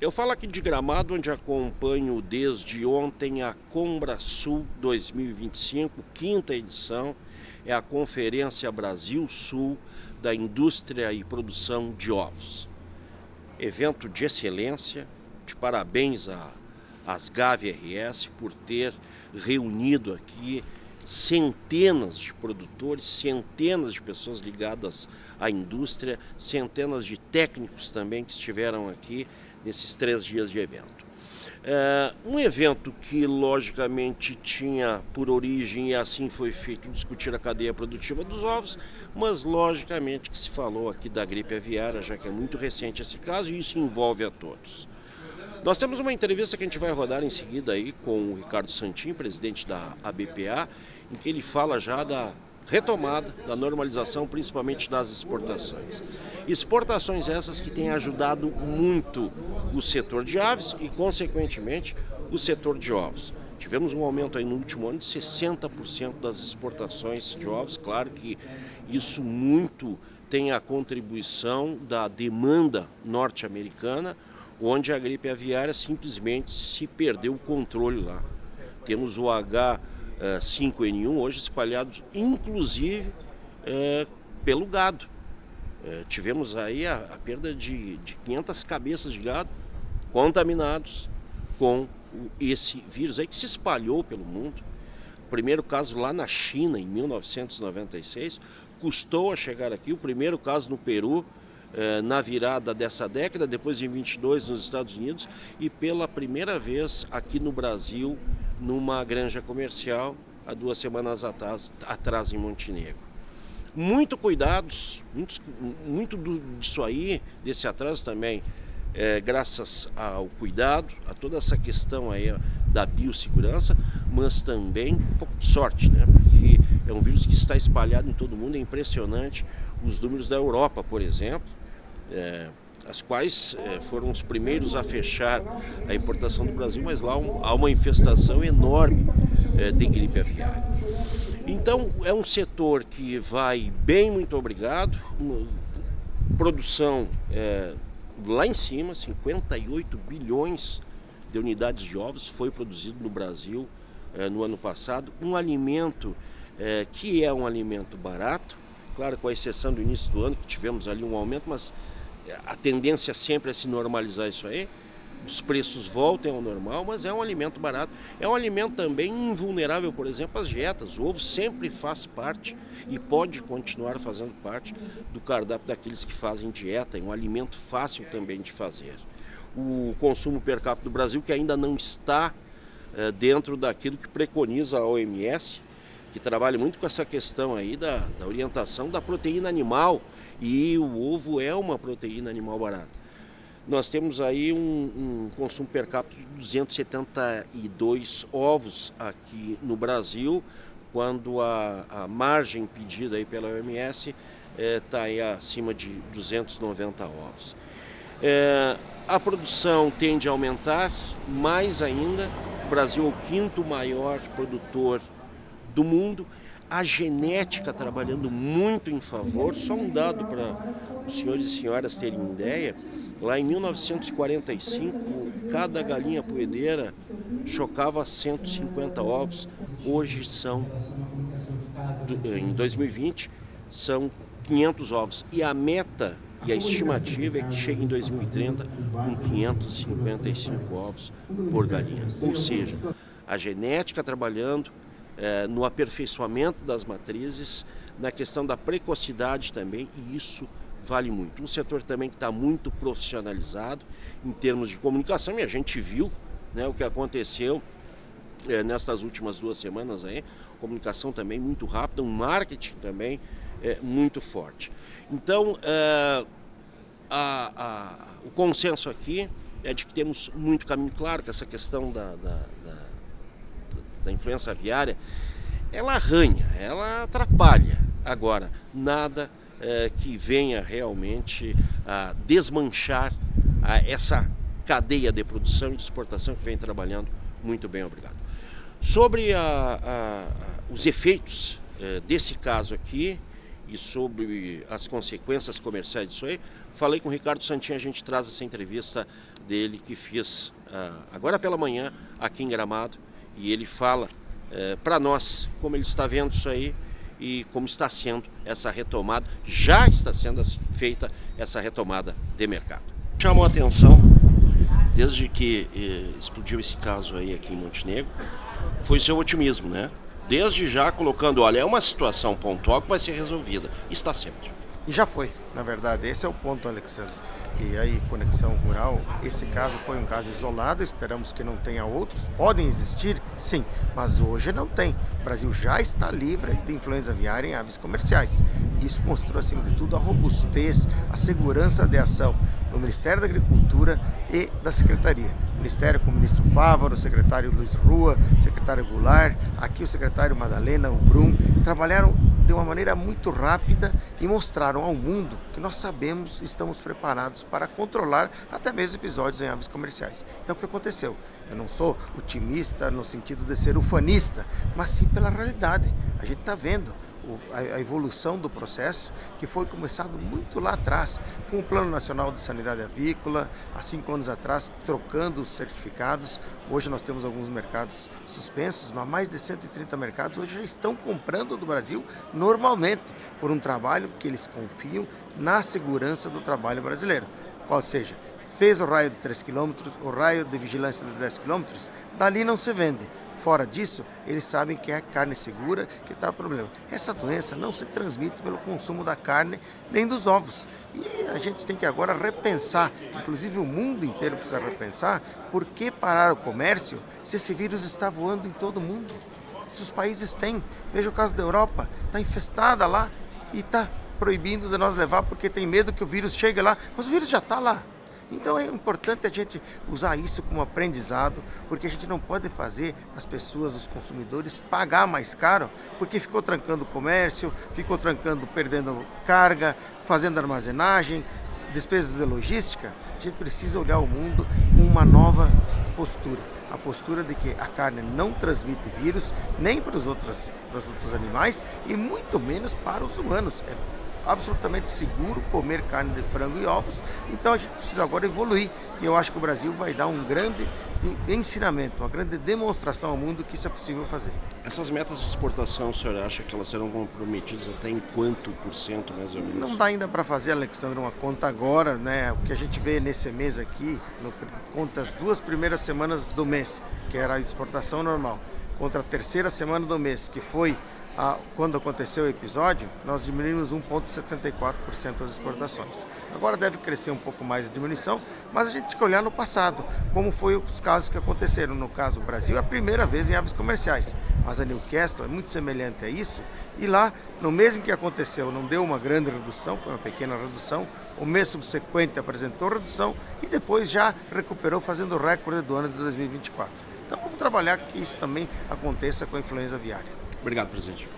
Eu falo aqui de Gramado, onde acompanho desde ontem a Combrasul 2025, quinta edição, é a Conferência Brasil-Sul da Indústria e Produção de Ovos. Evento de excelência, de parabéns às Gave RS por ter reunido aqui centenas de produtores, centenas de pessoas ligadas à indústria, centenas de técnicos também que estiveram aqui nesses 3 dias de evento. Um evento que logicamente tinha por origem, e assim foi feito, discutir a cadeia produtiva dos ovos, mas logicamente que se falou aqui da gripe aviária, já que é muito recente esse caso e isso envolve a todos. Nós temos uma entrevista que a gente vai rodar em seguida aí com o Ricardo Santin, presidente da ABPA, em que ele fala já da retomada, da normalização, principalmente das exportações. Exportações essas que têm ajudado muito o setor de aves e, consequentemente, o setor de ovos. Tivemos um aumento aí no último ano de 60% das exportações de ovos. Claro que isso muito tem a contribuição da demanda norte-americana, onde a gripe aviária simplesmente se perdeu o controle lá. Temos o H5N1 hoje espalhado, inclusive, pelo gado. Tivemos aí a perda de 500 cabeças de gado contaminados com esse vírus aí que se espalhou pelo mundo. O primeiro caso lá na China, em 1996, custou a chegar aqui. O primeiro caso no Peru, na virada dessa década, depois em 22 nos Estados Unidos e pela primeira vez aqui no Brasil, numa granja comercial, há 2 semanas atrás em Montenegro. Muito cuidados, muito disso aí, desse atraso também, graças ao cuidado, a toda essa questão aí da biossegurança, mas também um pouco de sorte, né? Porque é um vírus que está espalhado em todo mundo, é impressionante os números da Europa, por exemplo, as quais foram os primeiros a fechar a importação do Brasil, mas lá há uma infestação enorme de gripe aviária. Então, é um setor que vai bem, muito obrigado. Produção lá em cima, 58 bilhões de unidades de ovos foi produzido no Brasil no ano passado. Um alimento que é um alimento barato, claro, com a exceção do início do ano, que tivemos ali um aumento, mas a tendência sempre é se normalizar isso aí. Os preços voltem ao normal, mas é um alimento barato. É um alimento também invulnerável, por exemplo, às dietas. O ovo sempre faz parte e pode continuar fazendo parte do cardápio daqueles que fazem dieta. É um alimento fácil também de fazer. O consumo per capita do Brasil, que ainda não está dentro daquilo que preconiza a OMS, que trabalha muito com essa questão aí da orientação da proteína animal, e o ovo é uma proteína animal barata. Nós temos aí um consumo per capita de 272 ovos aqui no Brasil, quando a margem pedida aí pela OMS está aí acima de 290 ovos. A produção tende a aumentar mais ainda. O Brasil é o 5º maior produtor do mundo. A genética trabalhando muito em favor. Só um dado para os senhores e senhoras terem ideia: lá em 1945, cada galinha poedeira chocava 150 ovos. Hoje em 2020, são 500 ovos. E a meta e a estimativa é que chegue em 2030 com 555 ovos por galinha. Ou seja, a genética trabalhando no aperfeiçoamento das matrizes, na questão da precocidade também, e isso vale muito. Um setor também que está muito profissionalizado em termos de comunicação, e a gente viu, né, o que aconteceu nestas últimas 2 semanas aí, comunicação também muito rápida, um marketing também muito forte. Então, o consenso aqui é de que temos muito caminho. Claro que essa questão da influenza aviária, ela arranha, ela atrapalha. Agora, nada que venha realmente a desmanchar essa cadeia de produção e de exportação que vem trabalhando muito bem, obrigado. Sobre os efeitos desse caso aqui e sobre as consequências comerciais disso aí, Falei com o Ricardo Santin, a gente traz essa entrevista dele que fiz agora pela manhã aqui em Gramado, e ele fala para nós como ele está vendo isso aí e como está sendo essa retomada, já está sendo feita essa retomada de mercado. Chamou a atenção, desde que explodiu esse caso aí aqui em Montenegro, foi o seu otimismo, né? Desde já colocando, olha, é uma situação pontual que vai ser resolvida. Está sendo. E já foi, na verdade, esse é o ponto, Alexandre. E aí, Conexão Rural, esse caso foi um caso isolado, esperamos que não tenha outros. Podem existir? Sim, mas hoje não tem. O Brasil já está livre de influenza aviária em aves comerciais. Isso mostrou, acima de tudo, a robustez, a segurança de ação do Ministério da Agricultura e da Secretaria. O Ministério com o ministro Fávaro, o secretário Luiz Rua, o secretário Goulart, aqui o secretário Madalena, o Brum, trabalharam de uma maneira muito rápida e mostraram ao mundo que nós sabemos e estamos preparados para controlar até mesmo episódios em aves comerciais. É o que aconteceu. Eu não sou otimista no sentido de ser ufanista, mas sim pela realidade. A gente está vendo a evolução do processo, que foi começado muito lá atrás, com o Plano Nacional de Sanidade Avícola, há 5 anos atrás, trocando os certificados. Hoje nós temos alguns mercados suspensos, mas mais de 130 mercados hoje já estão comprando do Brasil normalmente, por um trabalho que eles confiam na segurança do trabalho brasileiro. Qual seja, fez o raio de 3 km, o raio de vigilância de 10 km, dali não se vende. Fora disso, eles sabem que é carne segura, que está o problema. Essa doença não se transmite pelo consumo da carne nem dos ovos. E a gente tem que agora repensar, inclusive o mundo inteiro precisa repensar, por que parar o comércio se esse vírus está voando em todo o mundo? Se os países têm, veja o caso da Europa, está infestada lá e está proibindo de nós levar porque tem medo que o vírus chegue lá, mas o vírus já está lá. Então é importante a gente usar isso como aprendizado, porque a gente não pode fazer as pessoas, os consumidores, pagar mais caro, porque ficou trancando o comércio, ficou trancando, perdendo carga, fazendo armazenagem, despesas de logística. A gente precisa olhar o mundo com uma nova postura. A postura de que a carne não transmite vírus nem para os outros animais e muito menos para os humanos. É absolutamente seguro comer carne de frango e ovos, então a gente precisa agora evoluir, e eu acho que o Brasil vai dar um grande ensinamento, uma grande demonstração ao mundo que isso é possível fazer. Essas metas de exportação, o senhor acha que elas serão comprometidas até em quanto por cento, mais ou menos? Não dá ainda para fazer, Alexandre, uma conta agora, né? O que a gente vê nesse mês aqui, conta as 2 primeiras semanas do mês, que era a exportação normal, contra a 3ª semana do mês, que foi quando aconteceu o episódio, nós diminuímos 1,74% as exportações. Agora deve crescer um pouco mais a diminuição, mas a gente tem que olhar no passado, como foi os casos que aconteceram. No caso, o Brasil é a primeira vez em aves comerciais, mas a Newcastle é muito semelhante a isso, e lá, no mês em que aconteceu, não deu uma grande redução, foi uma pequena redução, o mês subsequente apresentou redução e depois já recuperou, fazendo o recorde do ano de 2024. Então vamos trabalhar que isso também aconteça com a influenza aviária. Obrigado, presidente.